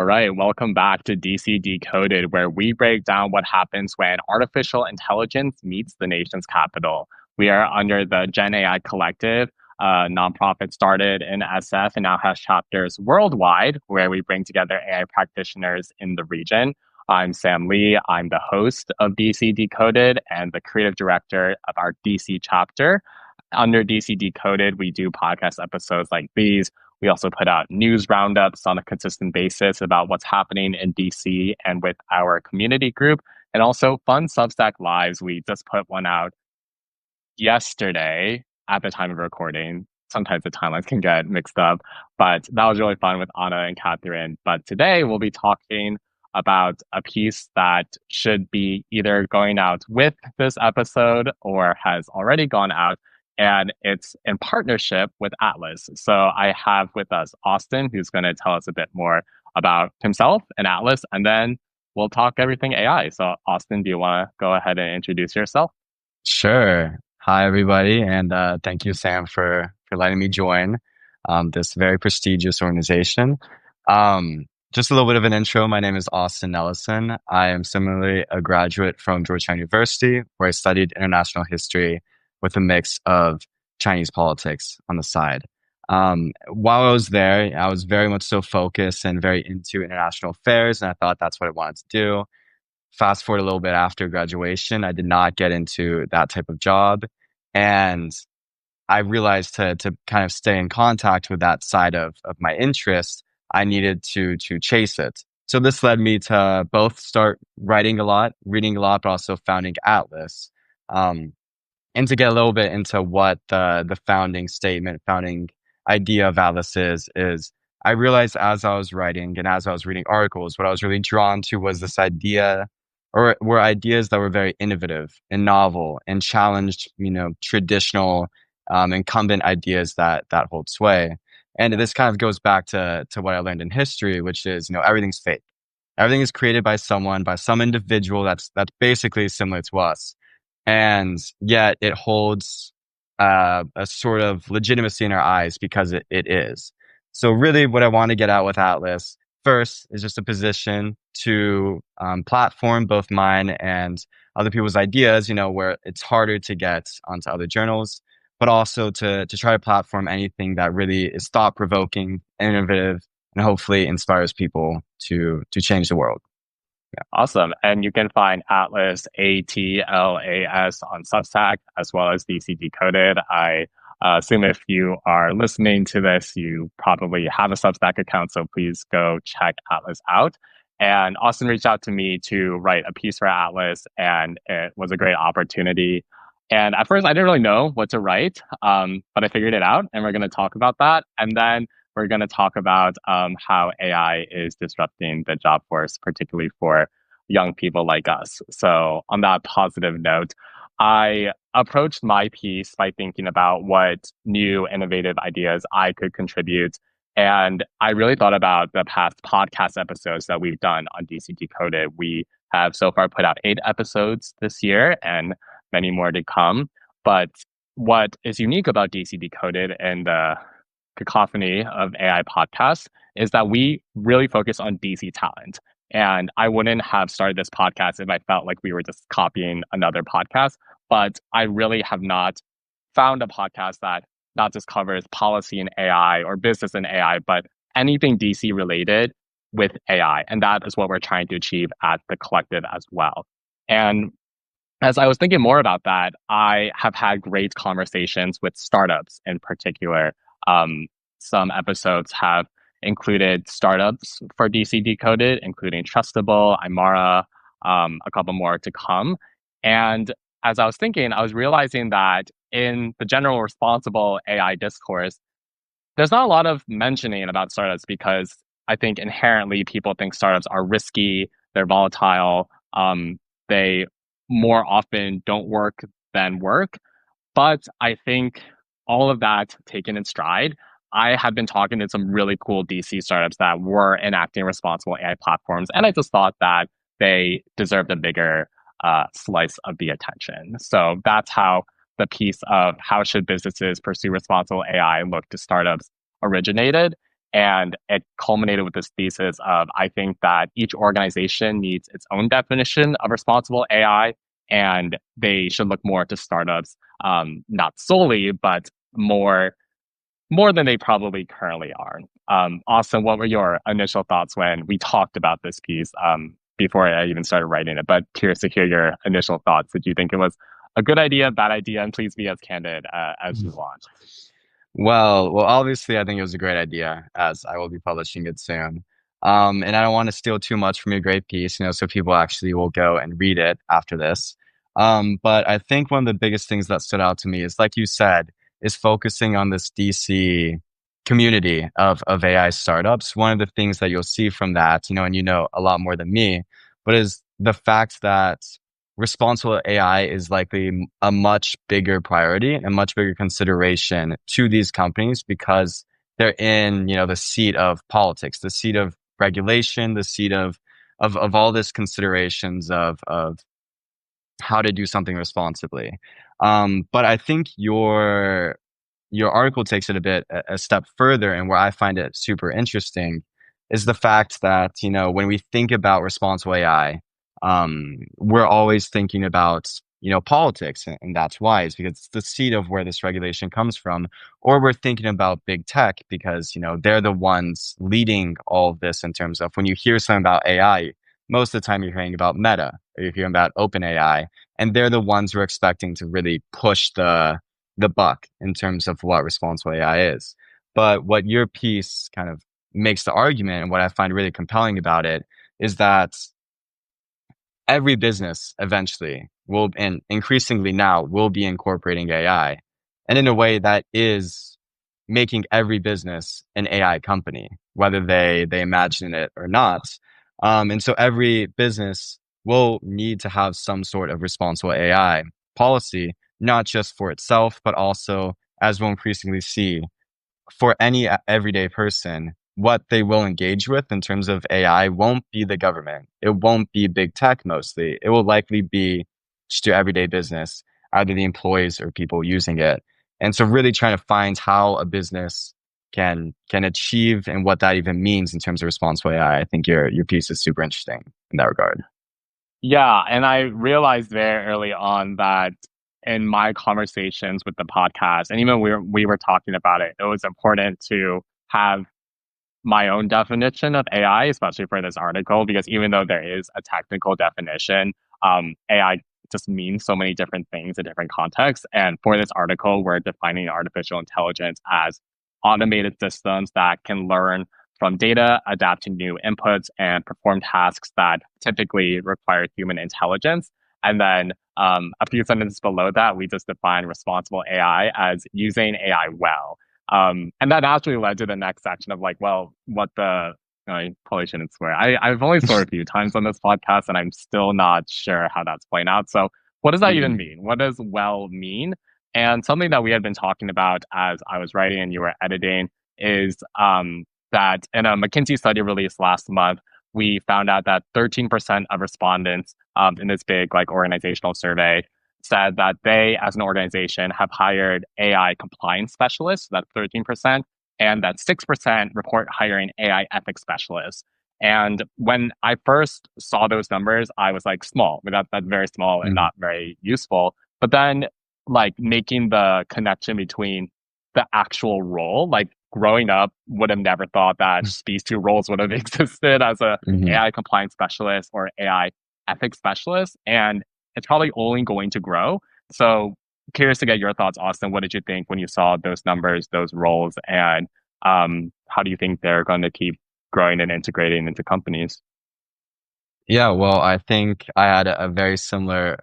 All right, welcome back to DC Decoded, where we break down what happens when artificial intelligence meets the nation's capital. We are under the Gen AI Collective, a nonprofit started in SF and now has chapters worldwide, where we bring together AI practitioners in the region. I'm Sam Lee. I'm the host of DC Decoded and the creative director of our DC chapter. Under DC Decoded, we do podcast episodes like these. We also put out news roundups on a consistent basis about what's happening in DC and with our community group, and also fun Substack lives. We just put one out yesterday at the time of recording. Sometimes the timelines can get mixed up, but that was really fun with Anna and Catherine. But today we'll be talking about a piece that should be either going out with this episode or has already gone out, and it's in partnership with Atlas. So I have with us Austin, who's going to tell us a bit more about himself and Atlas, and then we'll talk everything AI. So Austin, do you want to go ahead and introduce yourself? Sure. Hi, everybody, and thank you, Sam, for letting me join this very prestigious organization. Just a little bit of an intro. My name is Austin Ellison. I am similarly a graduate from Georgetown University, where I studied international history with a mix of Chinese politics on the side. While I was there, I was very much so focused and very into international affairs, and I thought that's what I wanted to do. Fast forward a little bit after graduation, I did not get into that type of job. And I realized to kind of stay in contact with that side of my interest, I needed to chase it. So this led me to both start writing a lot, reading a lot, but also founding Atlas. Um, and to get a little bit into what the founding statement, founding idea of Atlas is I realized as I was writing and as I was reading articles, what I was really drawn to was this idea or were ideas that were very innovative and novel and challenged, traditional incumbent ideas that hold sway. And this kind of goes back to what I learned in history, which is, everything's fake. Everything is created by someone, by some individual that's basically similar to us. And yet it holds a sort of legitimacy in our eyes because it is. So really what I want to get out with Atlas first is just a position to platform both mine and other people's ideas, where it's harder to get onto other journals, but also to try to platform anything that really is thought provoking, innovative, and hopefully inspires people to change the world. Awesome. And you can find Atlas, ATLAS, on Substack, as well as DC Decoded. I assume if you are listening to this, you probably have a Substack account, so please go check Atlas out. And Austin reached out to me to write a piece for Atlas, and it was a great opportunity. And at first, I didn't really know what to write, but I figured it out, and we're going to talk about that. And then we're going to talk about how AI is disrupting the job force, particularly for young people like us. So, on that positive note, I approached my piece by thinking about what new innovative ideas I could contribute. And I really thought about the past podcast episodes that we've done on DC Decoded. We have so far put out 8 episodes this year and many more to come. But what is unique about DC Decoded and the cacophony of AI podcasts is that we really focus on DC talent. And I wouldn't have started this podcast if I felt like we were just copying another podcast. But I really have not found a podcast that not just covers policy and AI or business and AI, but anything DC related with AI. And that is what we're trying to achieve at the collective as well. And as I was thinking more about that, I have had great conversations with startups in particular. Some episodes have included startups for DC Decoded, including Trustable, Imara, a couple more to come. And as I was thinking, I was realizing that in the general responsible AI discourse, there's not a lot of mentioning about startups because I think inherently people think startups are risky, they're volatile, they more often don't work than work. But I think all of that taken in stride, I have been talking to some really cool DC startups that were enacting responsible AI platforms, and I just thought that they deserved a bigger slice of the attention. So that's how the piece of how should businesses pursue responsible AI look to startups originated. And it culminated with this thesis of I think that each organization needs its own definition of responsible AI, and they should look more to startups, not solely, but more than they probably currently are. Austin, what were your initial thoughts when we talked about this piece before I even started writing it? But curious to hear your initial thoughts. Did you think it was a good idea, bad idea? And please be as candid as you want. Well, obviously, I think it was a great idea, as I will be publishing it soon. And I don't want to steal too much from your great piece, so people actually will go and read it after this. But I think one of the biggest things that stood out to me is, like you said, is focusing on this DC community of AI startups. One of the things that you'll see from that, and you know a lot more than me, but is the fact that responsible AI is likely a much bigger priority and much bigger consideration to these companies because they're in, the seat of politics, the seat of regulation, the seat of all this considerations of how to do something responsibly. But I think your article takes it a step further, and where I find it super interesting is the fact that when we think about responsible AI, we're always thinking about politics, and that's why is because it's the seat of where this regulation comes from, or we're thinking about big tech because they're the ones leading all of this in terms of when you hear something about AI, most of the time you're hearing about Meta or you're hearing about OpenAI, and they're the ones who are expecting to really push the buck in terms of what responsible AI is. But what your piece kind of makes the argument, and what I find really compelling about it, is that every business eventually will, and increasingly now, will be incorporating AI, and in a way that is making every business an AI company, whether they imagine it or not. And so every business will need to have some sort of responsible AI policy, not just for itself, but also, as we'll increasingly see, for any everyday person, what they will engage with in terms of AI won't be the government. It won't be big tech mostly. It will likely be just your everyday business, either the employees or people using it. And so really trying to find how a business can achieve and what that even means in terms of responsible AI. I think your piece is super interesting in that regard. Yeah, and I realized very early on that in my conversations with the podcast, and even we were talking about it, it was important to have my own definition of AI, especially for this article, because even though there is a technical definition, AI just means so many different things in different contexts. And for this article, we're defining artificial intelligence as automated systems that can learn from data, adapt to new inputs, and perform tasks that typically require human intelligence. And then a few sentences below that, we just define responsible AI as using AI well. And that actually led to the next section of like, well, what the I probably shouldn't swear. I've only sworn a few times on this podcast, and I'm still not sure how that's playing out. So, what does that even Mm, mean? What does well mean? And something that we had been talking about as I was writing and you were editing is that in a McKinsey study released last month, we found out that 13% of respondents in this big like organizational survey said that they, as an organization, have hired AI compliance specialists. That's 13%, and that 6% report hiring AI ethics specialists. And when I first saw those numbers, I was like, small, but that's very small and mm, not very useful. But then, like, making the connection between the actual role, like, growing up, would have never thought that these two roles would have existed as a mhm. AI compliance specialist or AI ethics specialist. And it's probably only going to grow. So curious to get your thoughts, Austin. What did you think when you saw those numbers, those roles, and how do you think they're going to keep growing and integrating into companies? Yeah, well, I think I had a very similar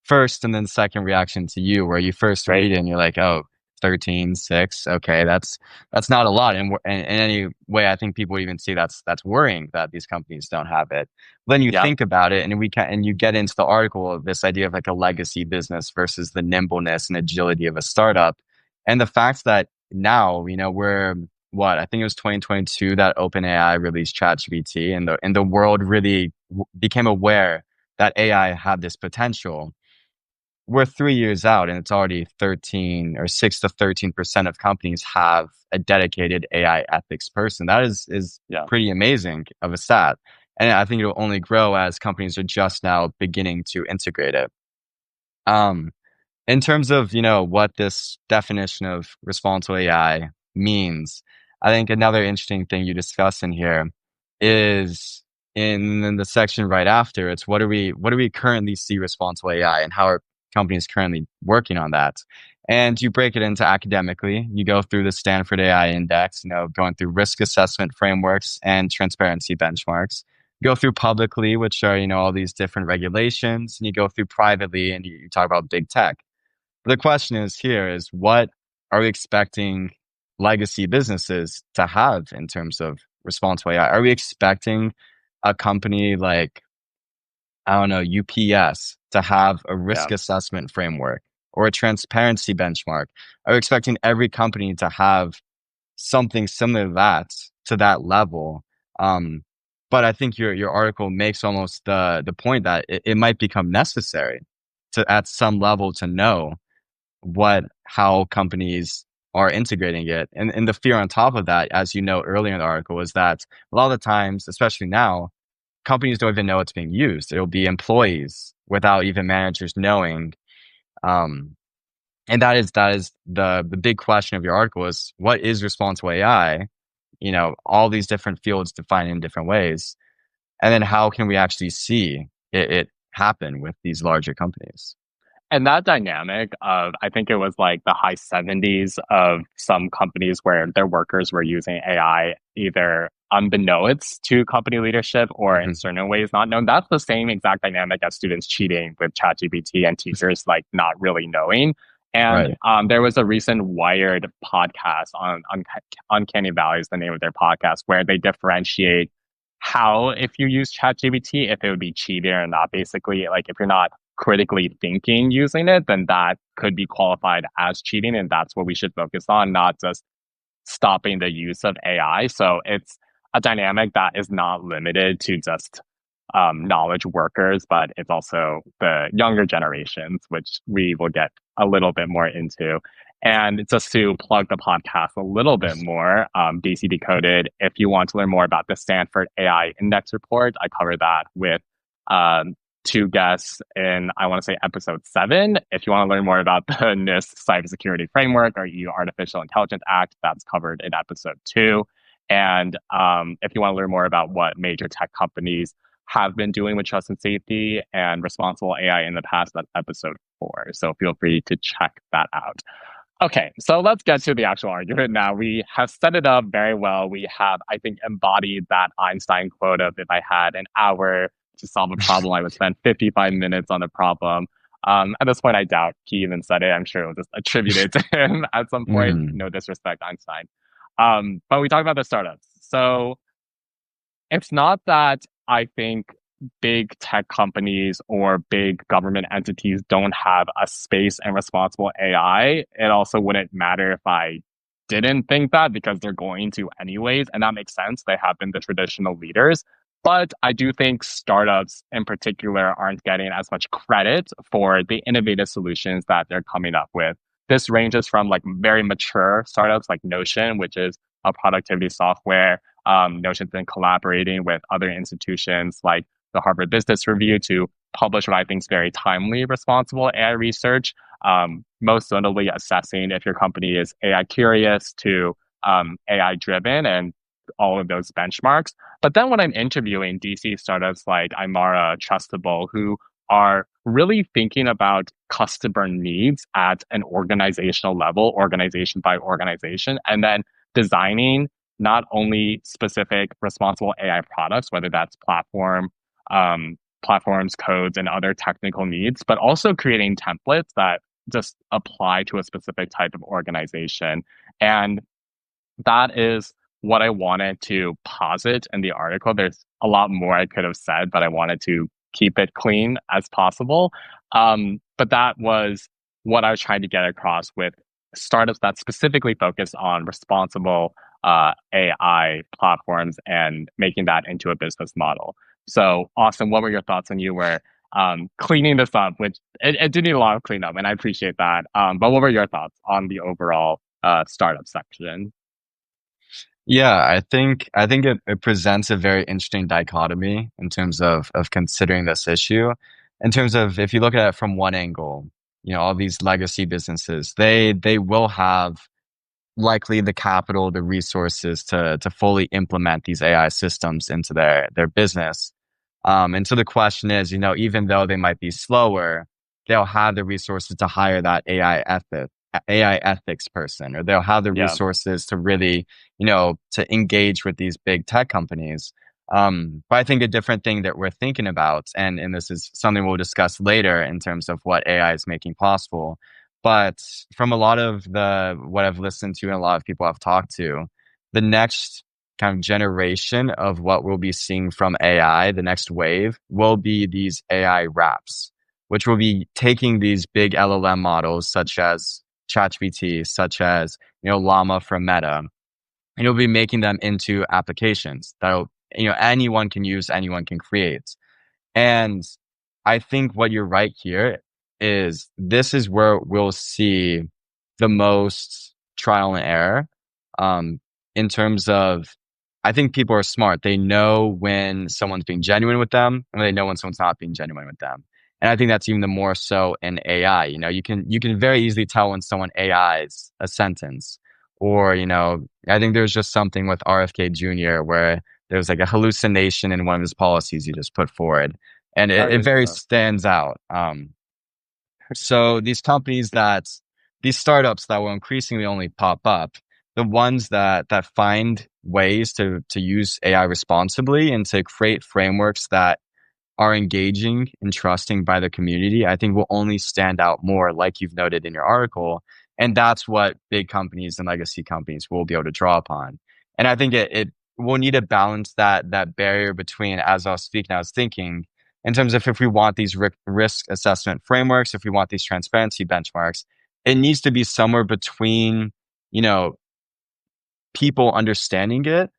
first and then second reaction to you, where you first Right? read it and you're like, oh, 13, 6, okay, that's not a lot. And in any way, I think people even see that's worrying that these companies don't have it. Then you Yeah. think about it, and you get into the article of this idea of like a legacy business versus the nimbleness and agility of a startup, and the fact that now we're what I think it was 2022 that OpenAI released ChatGPT, and the world really became aware that AI had this potential. we're 3 years out and it's already 13 or 6 to 13% of companies have a dedicated AI ethics person. That is Yeah. pretty amazing of a stat. And I think it'll only grow as companies are just now beginning to integrate it. Um, in terms of, what this definition of responsible AI means, I think another interesting thing you discuss in here is in the section right after, it's what do we currently see responsible AI and how are companies currently working on that? And you break it into academically. You go through the Stanford AI Index, going through risk assessment frameworks and transparency benchmarks. You go through publicly, which are, all these different regulations, and you go through privately and you talk about big tech. The question is here is what are we expecting legacy businesses to have in terms of responsible AI? Are we expecting a company like, I don't know, UPS to have a Yeah. risk assessment framework or a transparency benchmark? Are we expecting every company to have something similar to that level? Um, but I think your article makes almost the point that it might become necessary to at some level to know how companies are integrating it. And the fear on top of that, as you know earlier in the article, is that a lot of the times, especially now, companies don't even know it's being used. It'll be employees without even managers knowing. Um, and that is the big question of your article is what is responsible AI? All these different fields defined in different ways. And then how can we actually see it happen with these larger companies? And that dynamic of, I think it was like the high 70s of some companies where their workers were using AI either unbeknownst to company leadership or in Mhm. certain ways not known. That's the same exact dynamic as students cheating with ChatGPT and teachers like not really knowing. And Right. there was a recent Wired podcast on Uncanny Valley is the name of their podcast, where they differentiate how if you use ChatGPT, if it would be cheating or not. Basically, like if you're not critically thinking using it, then that could be qualified as cheating. And that's what we should focus on, not just stopping the use of AI. So it's a dynamic that is not limited to just knowledge workers, but it's also the younger generations, which we will get a little bit more into. And just to plug the podcast a little bit more, DC Decoded, if you want to learn more about the Stanford AI Index report, I cover that with um, two guests in, I want to say, episode 7. If you want to learn more about the NIST cybersecurity framework or EU Artificial Intelligence Act, that's covered in episode 2. And if you want to learn more about what major tech companies have been doing with trust and safety and responsible AI in the past, that's episode 4. So feel free to check that out. Okay, so let's get to the actual argument now. We have set it up very well. We have, I think, embodied that Einstein quote of if I had an hour to solve a problem, I would spend 55 minutes on the problem. At this point, I doubt he even said it. I'm sure it was just attributed to him at some point. Mhm. No disrespect, Einstein. But we talked about the startups. So it's not that I think big tech companies or big government entities don't have a space in responsible AI. It also wouldn't matter if I didn't think that because they're going to anyways. And that makes sense. They have been the traditional leaders. But I do think startups in particular aren't getting as much credit for the innovative solutions that they're coming up with. This ranges from like very mature startups like Notion, which is a productivity software. Notion's been collaborating with other institutions like the Harvard Business Review to publish what I think is very timely, responsible AI research. Most notably, assessing if your company is AI curious to AI driven and all of those benchmarks. But then when I'm interviewing DC startups like Imara, Trustable, who are really thinking about customer needs at an organizational level, organization by organization, and then designing not only specific responsible AI products, whether that's platforms, codes, and other technical needs, but also creating templates that just apply to a specific type of organization. And that is what I wanted to posit in the article. There's a lot more I could have said, but I wanted to keep it clean as possible. But that was what I was trying to get across with startups that specifically focus on responsible AI platforms and making that into a business model. So, Austin, what were your thoughts on you were cleaning this up, which it did need a lot of cleanup, and I appreciate that. But what were your thoughts on the overall startup section? Yeah, I think it presents a very interesting dichotomy in terms of considering this issue. In terms of if you look at it from one angle, all these legacy businesses, they will have likely the capital, the resources to fully implement these AI systems into their business. And so the question is, even though they might be slower, they'll have the resources to hire that AI ethics person, or they'll have the Yeah, resources to really, to engage with these big tech companies. But I think a different thing that we're thinking about, and this is something we'll discuss later in terms of what AI is making possible. But from a lot of what I've listened to and a lot of people I've talked to, the next kind of generation of what we'll be seeing from AI, the next wave, will be these AI wraps, which will be taking these big LLM models such as ChatGPT, such as Llama from Meta, and it'll be making them into applications that anyone can use, anyone can create. And I think what you're right here is this is where we'll see the most trial and error. Um, in terms of, I think people are smart. They know when someone's being genuine with them, and they know when someone's not being genuine with them. And I think that's even the more so in AI. You can very easily tell when someone AIs a sentence, or I think there's just something with RFK Jr. where there's like a hallucination in one of his policies he just put forward, and I it remember very that. stands out. So these startups that will increasingly only pop up, the ones that find ways to use AI responsibly and to create frameworks that are engaging and trusting by the community, I think will only stand out more, like you've noted in your article. And that's what big companies and legacy companies will be able to draw upon. And I think it will need to balance that barrier between, as I was speaking, I was thinking, in terms of if we want these risk assessment frameworks, if we want these transparency benchmarks, it needs to be somewhere between, you know, people understanding it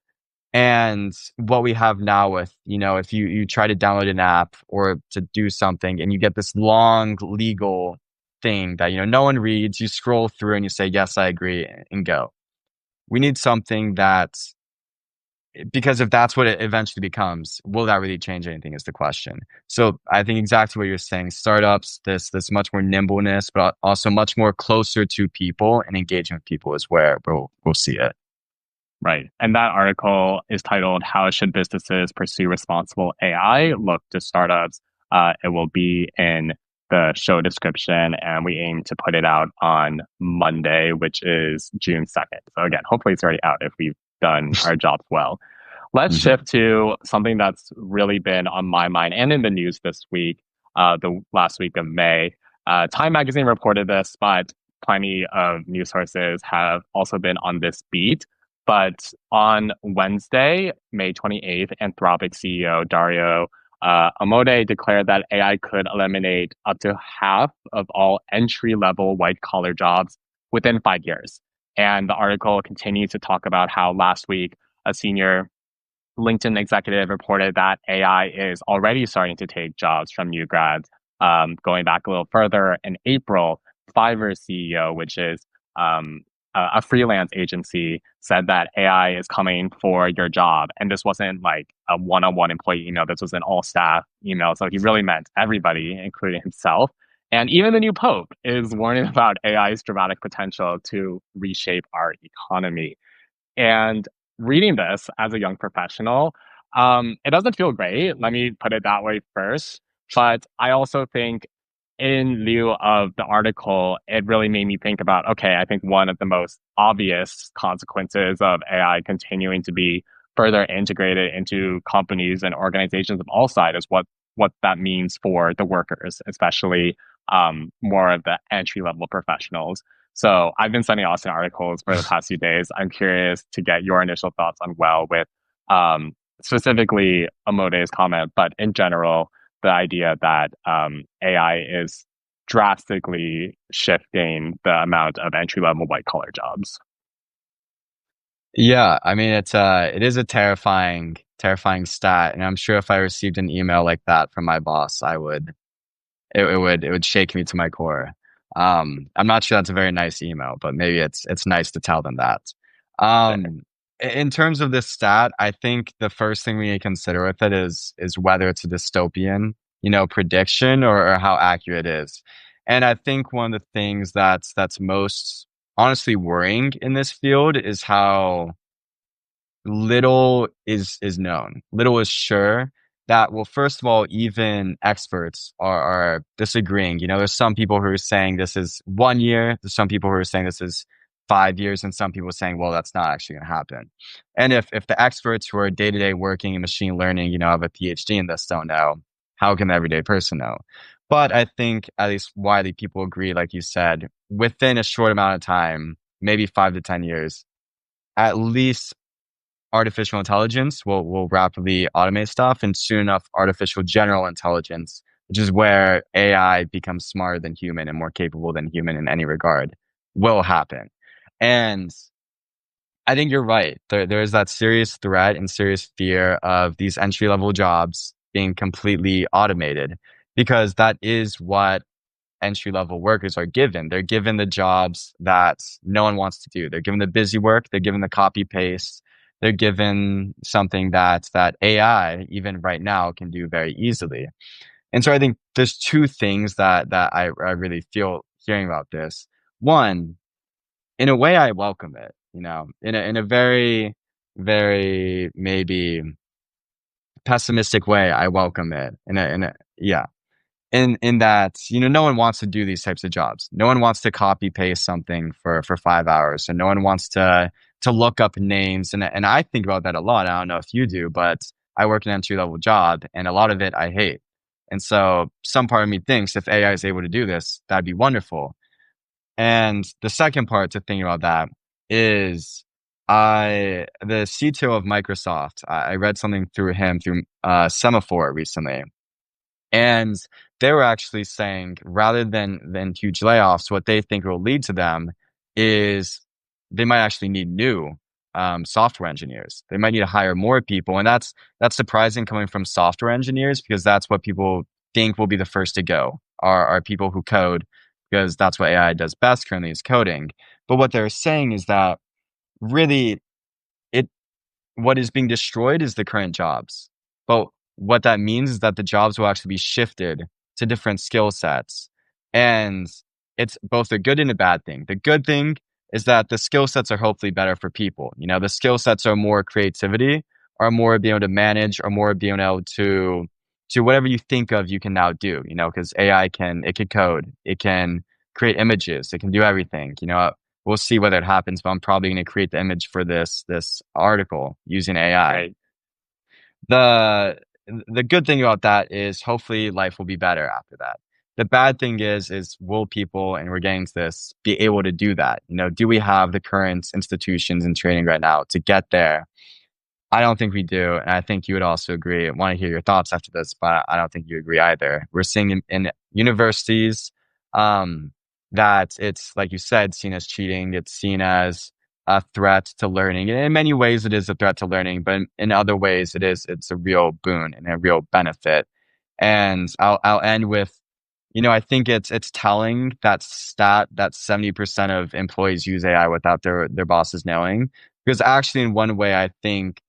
and what we have now with, if you try to download an app or to do something and you get this long legal thing that, no one reads, you scroll through and you say, yes, I agree, and go. We need something that, because if that's what it eventually becomes, will that really change anything is the question. So I think exactly what you're saying, startups, this much more nimbleness, but also much more closer to people and engaging with people is where we'll see it. Right. And that article is titled How Should Businesses Pursue Responsible AI? Look to Startups. It will be in the show description, and we aim to put it out on Monday, which is June 2nd. So, again, hopefully it's already out if we've done our jobs well. Let's Mhm. shift to something that's really been on my mind and in the news this week, the last week of May. Time Magazine reported this, but plenty of news sources have also been on this beat. But on Wednesday, May 28th, Anthropic CEO Dario Amodei declared that AI could eliminate up to half of all entry level white collar jobs within 5 years. And the article continues to talk about how last week a senior LinkedIn executive reported that AI is already starting to take jobs from new grads. Going back a little further, in April, Fiverr CEO, which is a freelance agency, said that AI is coming for your job. And this wasn't like a one on one employee email, this was an all staff email. So he really meant everybody, including himself. And even the new Pope is warning about AI's dramatic potential to reshape our economy. And reading this as a young professional, it doesn't feel great. Let me put it that way first. But I also think, in lieu of the article, it really made me think about okay, I think one of the most obvious consequences of AI continuing to be further integrated into companies and organizations of all sides is what that means for the workers, especially more of the entry level professionals. So I've been sending Austin articles for the past few days. I'm curious to get your initial thoughts on well with specifically Amode's comment, but in general, the idea that AI is drastically shifting the amount of entry level white collar jobs. Yeah, I mean it is a terrifying stat, and I'm sure if I received an email like that from my boss, it would shake me to my core. I'm not sure that's a very nice email, but maybe it's nice to tell them that. Um, in terms of this stat, I think the first thing we need to consider with it is whether it's a dystopian, prediction or how accurate it is. And I think one of the things that's most honestly worrying in this field is how little is known. Little is sure that, well, first of all, even experts are disagreeing. There's some people who are saying this is 1 year, there's some people who are saying this is 5 years, and some people saying, well, that's not actually going to happen. And if the experts who are day to day working in machine learning, have a PhD in this don't know, how can the everyday person know? But I think at least widely people agree, like you said, within a short amount of time, maybe 5 to 10 years, at least artificial intelligence will rapidly automate stuff, and soon enough, artificial general intelligence, which is where AI becomes smarter than human and more capable than human in any regard, will happen. And I think you're right. There is that serious threat and serious fear of these entry level jobs being completely automated, because that is what entry level workers are given. They're given the jobs that no one wants to do. They're given the busy work. They're given the copy paste. They're given something that AI, even right now, can do very easily. And so I think there's two things that I really feel hearing about this. One, in a way, I welcome it. In a very, very maybe pessimistic way, I welcome it. Yeah, in that, no one wants to do these types of jobs. No one wants to copy paste something for 5 hours, and no one wants to look up names. And I think about that a lot. I don't know if you do, but I work an entry level job, and a lot of it I hate. And so some part of me thinks if AI is able to do this, that'd be wonderful. And the second part to think about that is the CTO of Microsoft. I read something through him through Semaphore recently, and they were actually saying rather than huge layoffs, what they think will lead to them is they might actually need new software engineers. They might need to hire more people, and that's surprising coming from software engineers, because that's what people think will be the first to go. Are people who code, because that's what AI does best currently, is coding. But what they're saying is that really it what is being destroyed is the current jobs. But what that means is that the jobs will actually be shifted to different skill sets. And it's both a good and a bad thing. The good thing is that the skill sets are hopefully better for people. The skill sets are more creativity, are more being able to manage, or more being able to whatever you think of, you can now do, because AI it can code, it can create images, it can do everything. We'll see whether it happens, but I'm probably going to create the image for this article using AI. Right. The good thing about that is hopefully life will be better after that. The bad thing is will people, and we're getting to this, be able to do that? Do we have the current institutions and training right now to get there? I don't think we do, and I think you would also agree. I want to hear your thoughts after this, but I don't think you agree either. We're seeing in universities that it's, like you said, seen as cheating. It's seen as a threat to learning. And in many ways, it is a threat to learning, but in other ways, it's a real boon and a real benefit. And I'll end with, I think it's telling that stat that 70% of employees use AI without their bosses knowing. Because actually, in one way, I think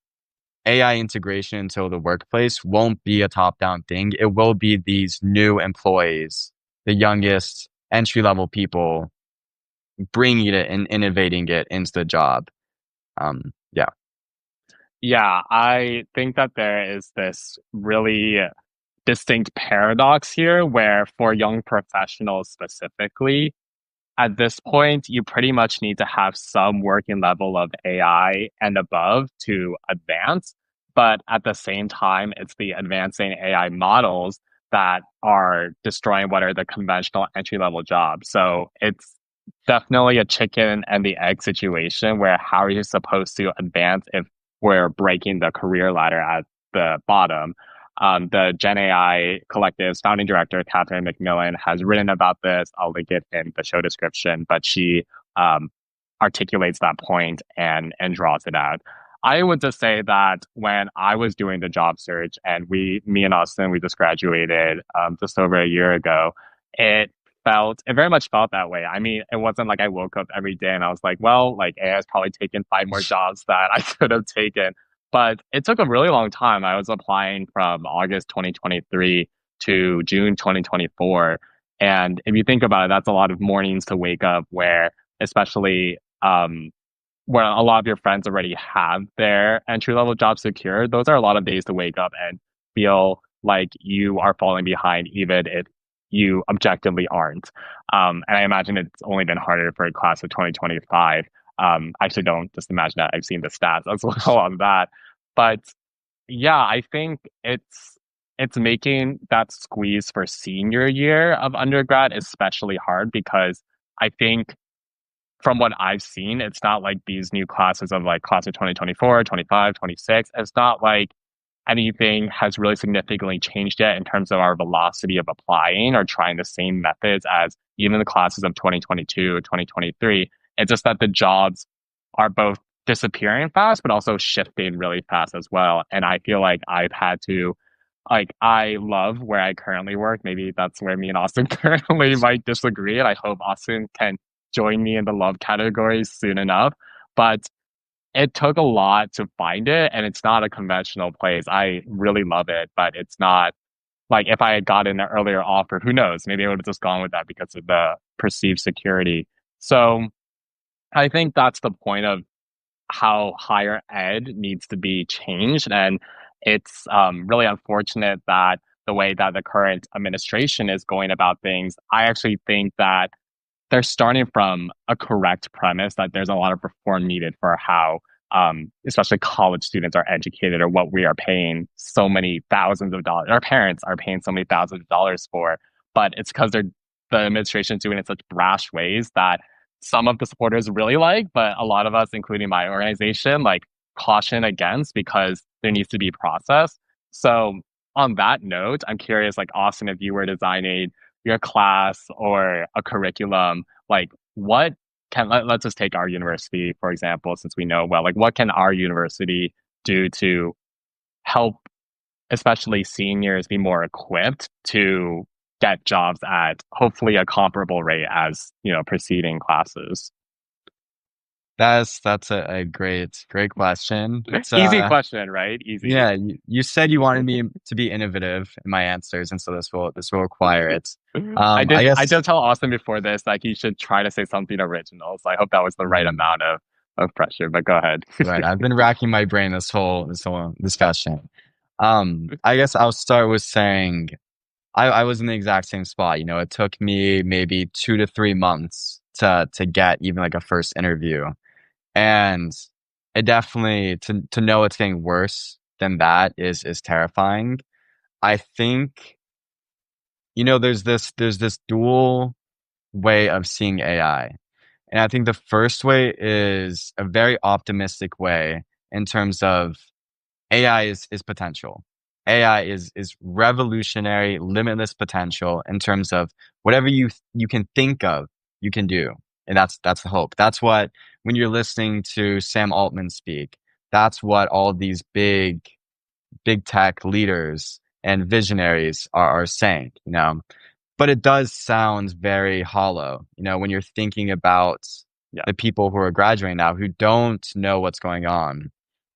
AI integration into the workplace won't be a top-down thing. It will be these new employees, the youngest entry-level people, bringing it and innovating it into the job. Yeah. Yeah, I think that there is this really distinct paradox here where for young professionals specifically, at this point, you pretty much need to have some working level of AI and above to advance. But at the same time, it's the advancing AI models that are destroying what are the conventional entry level jobs. So it's definitely a chicken and the egg situation where how are you supposed to advance if we're breaking the career ladder at the bottom? The Gen AI Collective's founding director, Catherine McMillan, has written about this. I'll link it in the show description, but she articulates that point and draws it out. I would just say that when I was doing the job search and me and Austin, we just graduated just over a year ago, it very much felt that way. I mean, it wasn't like I woke up every day and I was like, well, like AI has probably taken five more jobs that I could have taken. But it took a really long time. I was applying from August 2023 to June 2024. And if you think about it, that's a lot of mornings to wake up where, especially where a lot of your friends already have their entry level job secured, those are a lot of days to wake up and feel like you are falling behind, even if you objectively aren't. And I imagine it's only been harder for a class of 2025. I actually don't just imagine that. I've seen the stats as well on that. But yeah, I think it's making that squeeze for senior year of undergrad especially hard because I think from what I've seen, it's not like these new classes of like class of 2024, 25, 26. It's not like anything has really significantly changed yet in terms of our velocity of applying or trying the same methods as even the classes of 2022 or 2023. It's just that the jobs are both disappearing fast, but also shifting really fast as well. And I feel like I've had to, like, I love where I currently work. Maybe that's where me and Austin currently might disagree. And I hope Austin can join me in the love category soon enough. But it took a lot to find it, and it's not a conventional place. I really love it, but it's not like if I had gotten an earlier offer, who knows? Maybe I would have just gone with that because of the perceived security. So I think that's the point of how higher ed needs to be changed. And it's really unfortunate that the way that the current administration is going about things, I actually think that they're starting from a correct premise that there's a lot of reform needed for how especially college students are educated or what we are paying so many thousands of dollars. Our parents are paying so many thousands of dollars for, but it's because the administration is doing it in such brash ways that some of the supporters really like, but a lot of us, including my organization, like caution against because there needs to be process. So on that note, I'm curious, like Austin, if you were designing your class or a curriculum, like what let's just take our university, for example, since we know well, like what can our university do to help, especially seniors, be more equipped to get jobs at hopefully a comparable rate as, preceding classes? That's a great question. It's Easy question, right? Easy. yeah, you said you wanted me to be innovative in my answers, and so this will require it. I I did I guess did tell Austin before this like he should try to say something original. So I hope that was the right mm, amount of pressure, but go ahead. right. I've been racking my brain this whole discussion. I guess I'll start with saying I was in the exact same spot. It took me maybe 2 to 3 months to get even like a first interview. And it definitely to know it's getting worse than that is terrifying. I think, there's this dual way of seeing AI. And I think the first way is a very optimistic way in terms of AI is potential. AI is revolutionary, limitless potential in terms of whatever you can think of, you can do. And that's the hope. That's what when you're listening to Sam Altman speak, that's what all these big tech leaders and visionaries are saying. But it does sound very hollow, when you're thinking about Yeah. the people who are graduating now who don't know what's going on.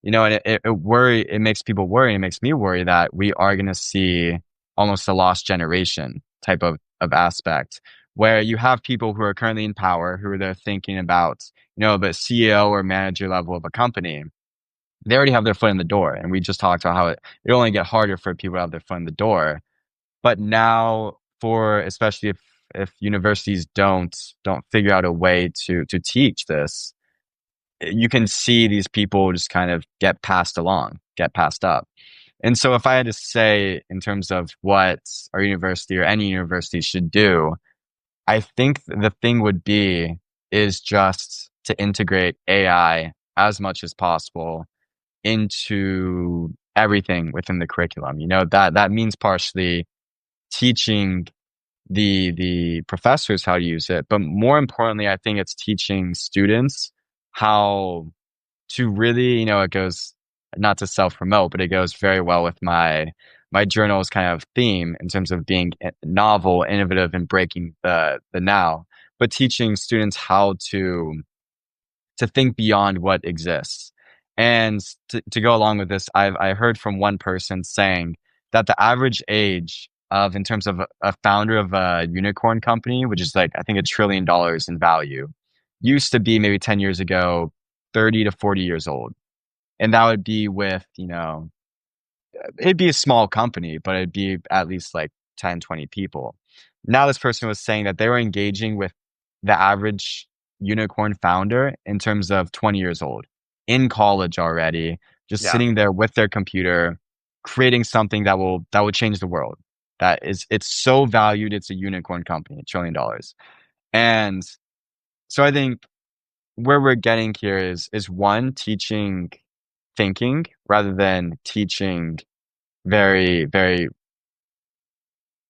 And it makes people worry. It makes me worry that we are going to see almost a lost generation type of aspect where you have people who are currently in power who are there thinking about, the CEO or manager level of a company. They already have their foot in the door. And we just talked about how it only get harder for people to have their foot in the door. But now for especially if universities don't figure out a way to teach this, you can see these people just kind of get passed along, get passed up. And so if I had to say in terms of what our university or any university should do, I think the thing would be is just to integrate AI as much as possible into everything within the curriculum. That means partially teaching the professors how to use it, but more importantly, I think it's teaching students how to really, it goes not to self promote, but it goes very well with my journal's kind of theme in terms of being novel, innovative, and breaking the now, but teaching students how to think beyond what exists. And to go along with this, I heard from one person saying that the average age of, in terms of a founder of a unicorn company, which is like, I think $1 trillion in value, used to be maybe 10 years ago, 30 to 40 years old. And that would be with, it'd be a small company, but it'd be at least like 10, 20 people. Now, this person was saying that they were engaging with the average unicorn founder in terms of 20 years old, in college already, just Yeah. sitting there with their computer, creating something that will change the world. It's so valued, it's a unicorn company, $1 trillion. And so I think where we're getting here is one, teaching thinking rather than teaching very,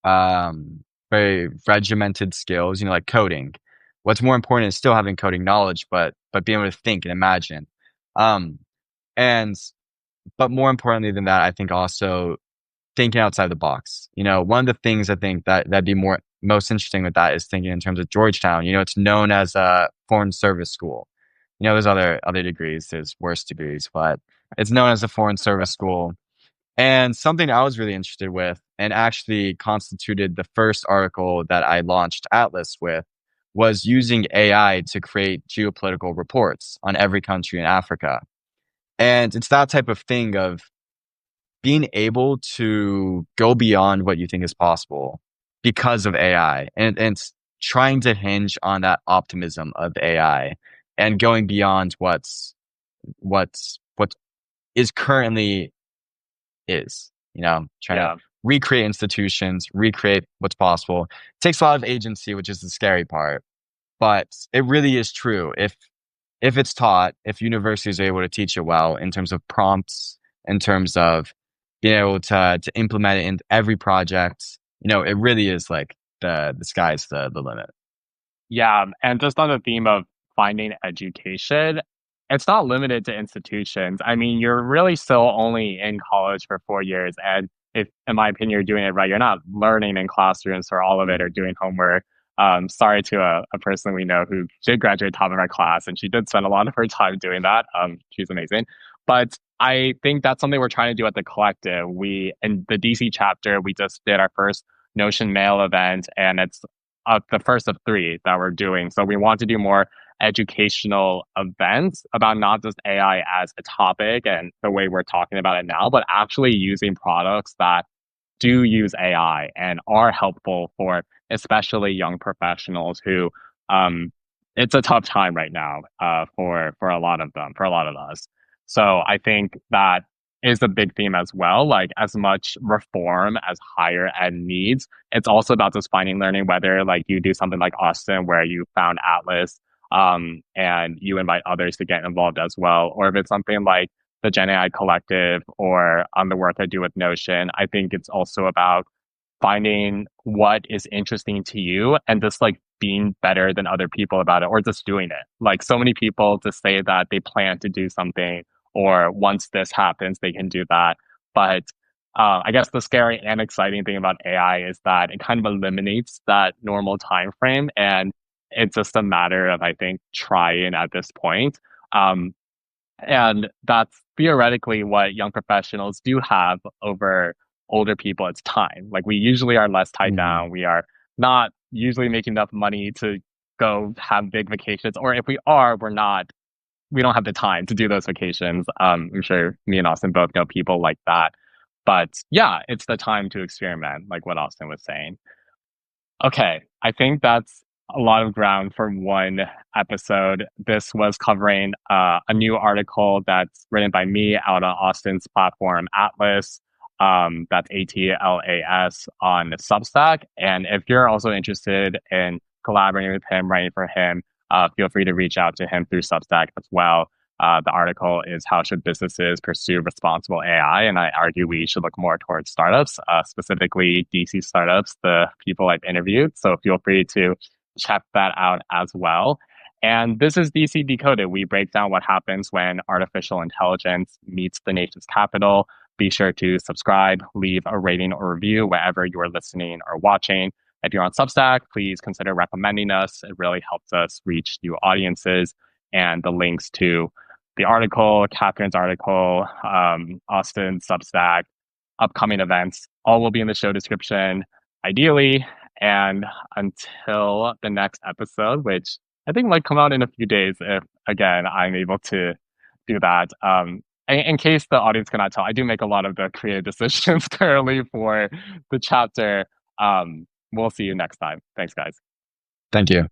um, very regimented skills, like coding. What's more important is still having coding knowledge, but being able to think and imagine. Um, and but more importantly than that, I think also thinking outside the box. One of the things I think that'd be most interesting with that is thinking in terms of Georgetown. It's known as a foreign service school. There's other degrees, there's worse degrees, but it's known as a foreign service school. And something I was really interested with, and actually constituted the first article that I launched Atlas with, was using AI to create geopolitical reports on every country in Africa. And it's that type of thing of being able to go beyond what you think is possible because of AI. And it's trying to hinge on that optimism of AI and going beyond what is currently is, trying to Yeah. recreate institutions, recreate what's possible. It takes a lot of agency, which is the scary part, but it really is true. If it's taught, if universities are able to teach it well in terms of prompts, in terms of being able to implement it in every project, it really is like the sky's the limit. Yeah, and just on the theme of finding education, it's not limited to institutions. I mean, you're really still only in college for 4 years, and if, in my opinion, you're doing it right, you're not learning in classrooms for all of it or doing homework. Sorry to a person we know who did graduate top of our class, and she did spend a lot of her time doing that. She's amazing. But I think that's something we're trying to do at the collective. We, in the DC chapter, we just did our first Notion Mail event, and it's the first of three that we're doing. So we want to do more educational events about not just AI as a topic and the way we're talking about it now, but actually using products that do use AI and are helpful for especially young professionals who it's a tough time right now for a lot of them, for a lot of us. So I think that is a big theme as well. Like as much reform as higher ed needs, it's also about just finding learning, whether like you do something like Austin where you found Atlas and you invite others to get involved as well, or if it's something like the Gen AI Collective or on the work I do with Notion, I think it's also about finding what is interesting to you and just like being better than other people about it or just doing it. Like so many people just say that they plan to do something or once this happens, they can do that. But I guess the scary and exciting thing about AI is that it kind of eliminates that normal time frame and it's just a matter of, I think, trying at this point. Um, and that's theoretically what young professionals do have over older people. It's time. Like we usually are less tied Mm. down. We are not usually making enough money to go have big vacations. Or if we are, we don't have the time to do those vacations. I'm sure me and Austin both know people like that. But yeah, it's the time to experiment, like what Austin was saying. Okay, I think that's a lot of ground for one episode. This was covering a new article that's written by me out on Austin's platform, Atlas. That's ATLAS on Substack. And if you're also interested in collaborating with him, writing for him, feel free to reach out to him through Substack as well. The article is How Should Businesses Pursue Responsible AI? And I argue we should look more towards startups, specifically DC startups, the people I've interviewed. So feel free to check that out as well. And this is DC Decoded. We break down what happens when artificial intelligence meets the nation's capital. Be sure to subscribe, leave a rating or review wherever you are listening or watching. If you're on Substack, please consider recommending us. It really helps us reach new audiences. And the links to the article, Catherine's article, Austin's Substack, upcoming events, all will be in the show description, ideally. And until the next episode, which I think might come out in a few days if, again, I'm able to do that. In case the audience cannot tell, I do make a lot of the creative decisions currently for the chapter. We'll see you next time. Thanks, guys. Thank you.